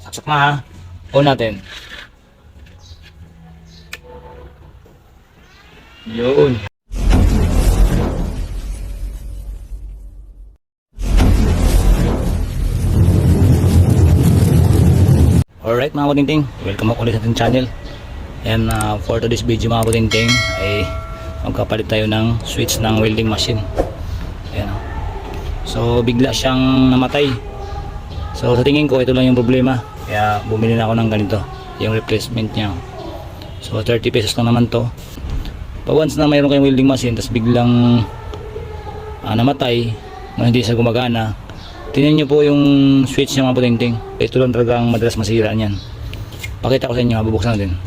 Saksak na ha. On natin. Yun. Alright mga kutingting, welcome ako ulit sa ating channel. And for today's video mga kutingting ay magkapalit tayo ng switch ng welding machine. Ayan. So bigla siyang namatay. So sa tingin ko ito lang yung problema. Kaya bumili na ako ng ganito, yung replacement niya. So 30 pesos lang naman to. Pag once na mayroon kayong welding machine tapos biglang namatay, hindi siya gumagana, tingnan nyo po yung switch niya mga putingting. Ito lang talaga ang madalas masira niyan. Pakita ko sa inyo, bubuksan natin.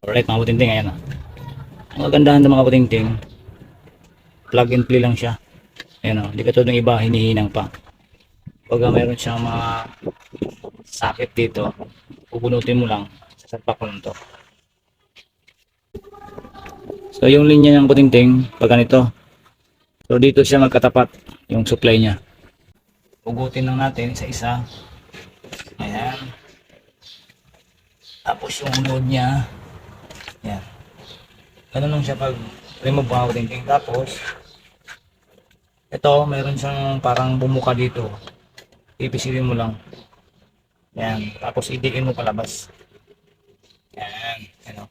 Alright mga putingting, ayan na. Ang kagandahan ng mga putingting, plug and play lang siya. Ayan o, hindi katulad ng iba, hinihinang pa. Pag mayroon siyang mga socket dito, pupunutin mo lang, sasalpak mo lang to. So yung linya ng putingting, pag ganito, so dito siya magkatapat yung supply niya. Hugutin lang natin sa isa. Ayan. Tapos yung load niya, ayan. Ganun lang siya pag remove mga putingting. Tapos ito, mayroon siyang parang bumuka dito. Ipisilin mo lang. Yan. Tapos idiin mo palabas. Yan. Ano.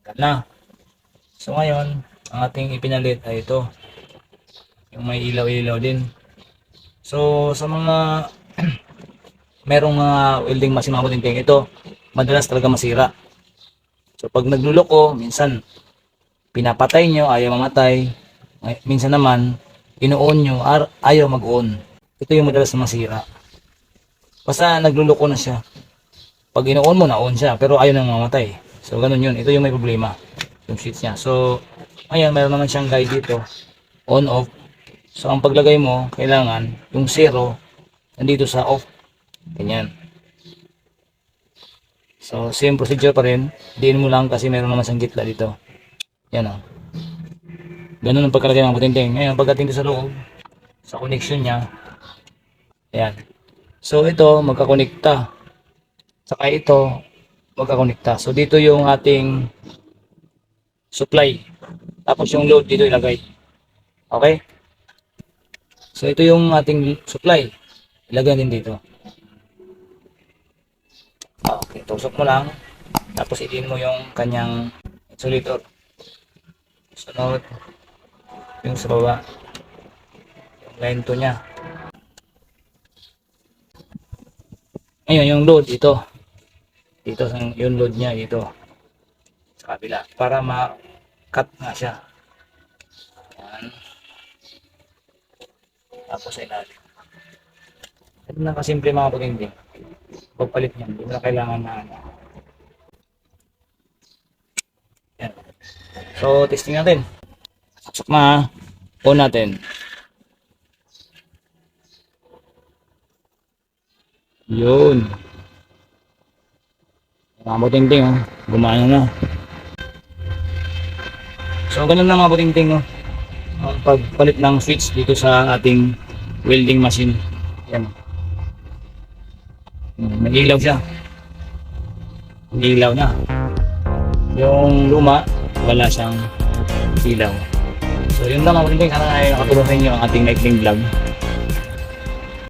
Tanggal na. So ngayon, ang ating ipinalit ay ito. Yung may ilaw-ilaw din. So sa mga merong welding machine mga putingting, ito madalas talaga masira. So pag nagluloko, minsan pinapatay nyo, ayaw mamatay. Minsan naman ino-on nyo, ayaw mag-on. Ito yung madalas na masira. Basta nagluloko na siya. Pag ino-on mo, na-on siya, pero ayaw nang mamatay. So ganun yun, ito yung may problema, yung switch niya. So ayan, mayroon naman siyang guide dito, on off. So ang paglagay mo, kailangan yung 0 nandito sa off. Ganyan. So same procedure pa rin, diin mo lang kasi mayroon naman siyang gitla dito. Yan o. Ganun ang pagkalagay ng putingting. Ngayon, pagdating sa loob, sa connection niya, ayan. So, ito, magkakonekta. Saka ito, magkakonekta. So, dito yung ating supply. Tapos yung load dito ilagay. Okay? So, ito yung ating supply. Ilagay din dito. Okay, tusok mo lang. Tapos, itin mo yung kanyang insulator. Sunod yung sa baba, yung line 2 nya. Ngayon yung load dito yung load nya dito sa kabila para ma-cut nga siya. Yan. Tapos ay ilalim. Ito na kasimple mga putingting. Pagpalit niyan, hindi mo na kailangan na yan. So testing natin. Saksak na, on natin. Yun. Mga putingting oh, gumana na. So ganun lang mga putingting oh, ang pagpalit ng switch dito sa ating welding machine. Yan. May ilaw siya. May ilaw na. Yung luma, wala siyang ilaw. So yun lang mga putingting, sana ay nakatulong sa inyo ang ating maikling vlog.